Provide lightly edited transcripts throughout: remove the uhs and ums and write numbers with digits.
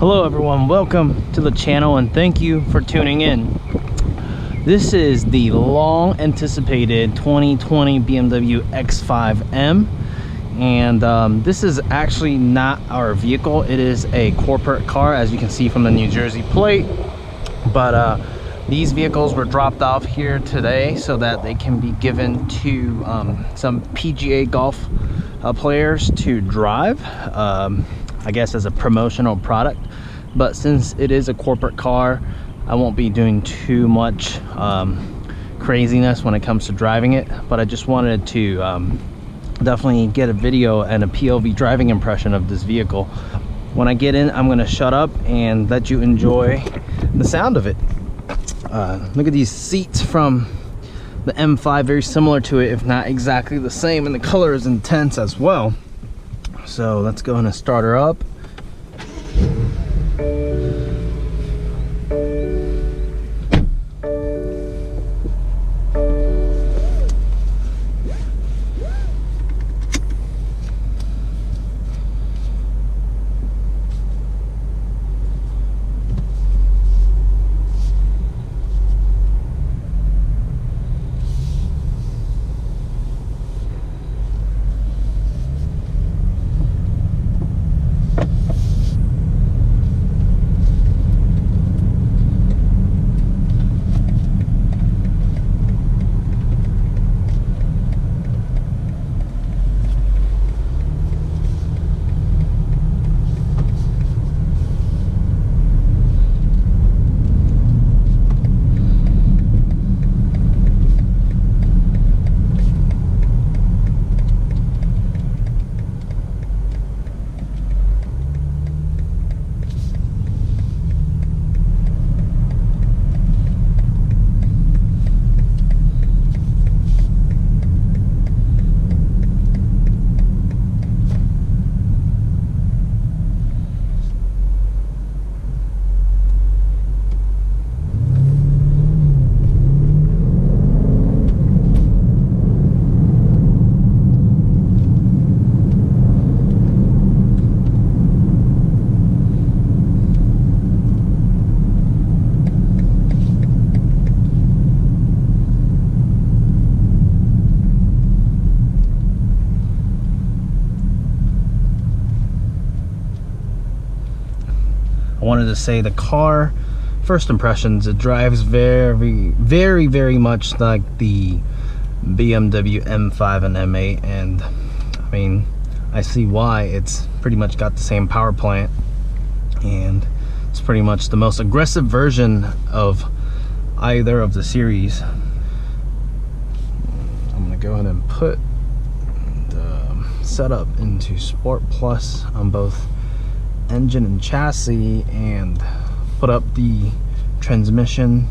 Hello everyone, welcome to the channel and thank you for tuning in. This is the long anticipated 2020 BMW X5M, and this is actually not our vehicle. It is a corporate car, as you can see from the New Jersey plate, but these vehicles were dropped off here today so that they can be given to some PGA golf players to drive, I guess as a promotional product. But since it is a corporate car, I won't be doing too much craziness when it comes to driving it, but I just wanted to definitely get a video and a POV driving impression of this vehicle. When I get in, I'm going to shut up and let you enjoy the sound of it. Look at these seats from the M5, very similar to it, if not exactly the same, and the color is intense as well. So let's go ahead and start her up. I wanted to say the car, first impressions, it drives very much like the BMW M5 and M8, and I mean, I see why. It's pretty much got the same power plant, and it's pretty much the most aggressive version of either of the series. I'm gonna go ahead and put the setup into Sport Plus on both engine and chassis, and put up the transmission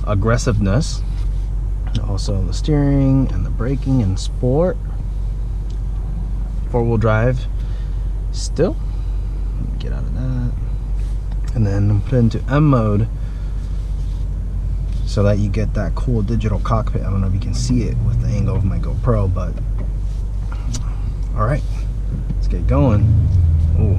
aggressiveness, also the steering and the braking in Sport. Four-wheel drive still. Let me get out of that, and then put it into M mode so that you get that cool digital cockpit. I don't know if you can see it with the angle of my GoPro, but all right, let's get going. Ooh.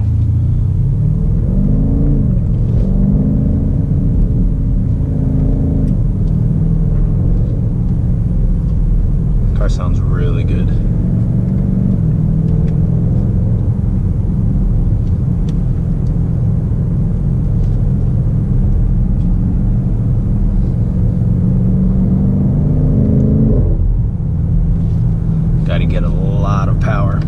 Car sounds really good. Got to get a lot of power.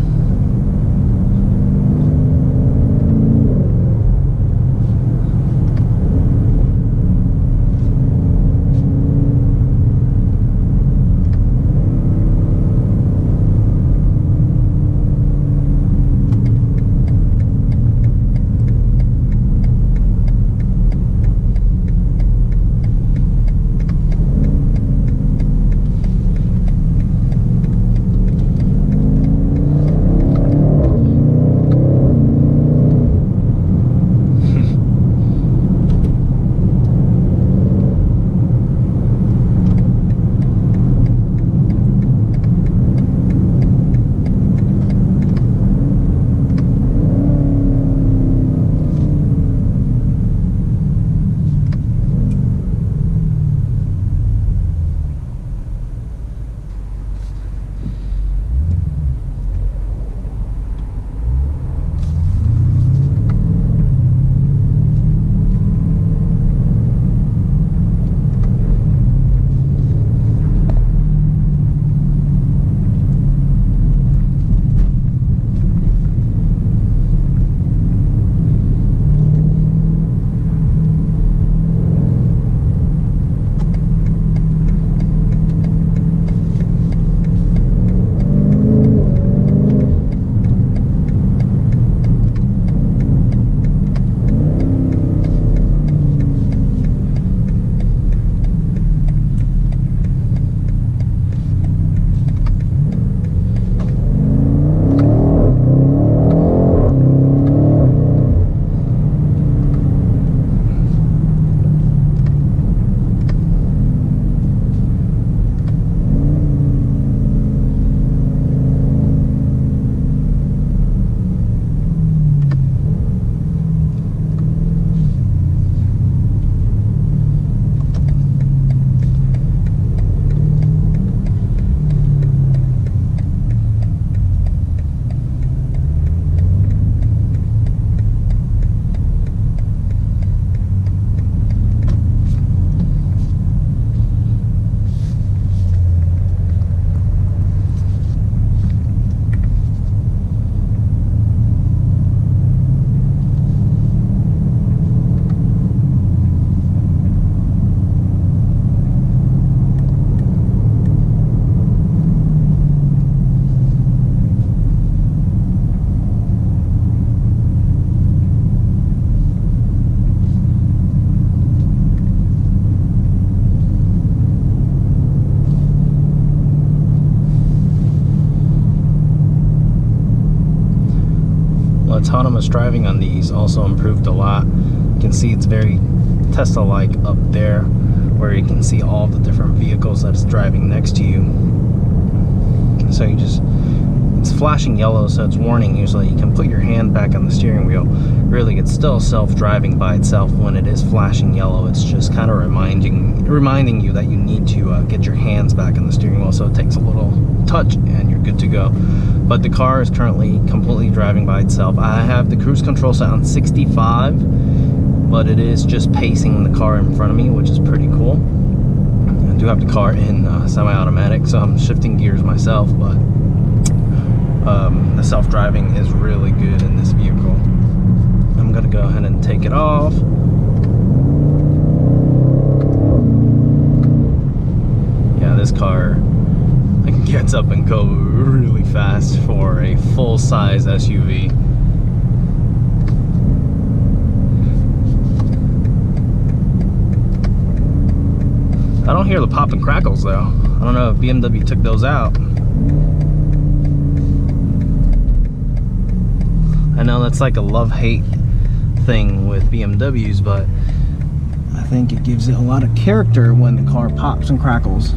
autonomous driving on these also improved a lot. You can see it's very Tesla-like up there, where you can see all the different vehicles that's driving next to you. So it's flashing yellow, so it's warning you, so you can put your hand back on the steering wheel. Really, it's still self-driving by itself when it is flashing yellow. It's just kind of reminding you that you need to get your hands back on the steering wheel, so it takes a little touch and you're good to go. But the car is currently completely driving by itself. I have the cruise control set on 65, but it is just pacing the car in front of me, which is pretty cool. I do have the car in semi-automatic, so I'm shifting gears myself, but the self-driving is really good in this vehicle. I'm gonna go ahead and take it off. Yeah, this car gets up and go really fast for a full-size SUV. I don't hear the pop and crackles though. I don't know if BMW took those out. I know that's like a love-hate thing with BMWs, but I think it gives it a lot of character when the car pops and crackles.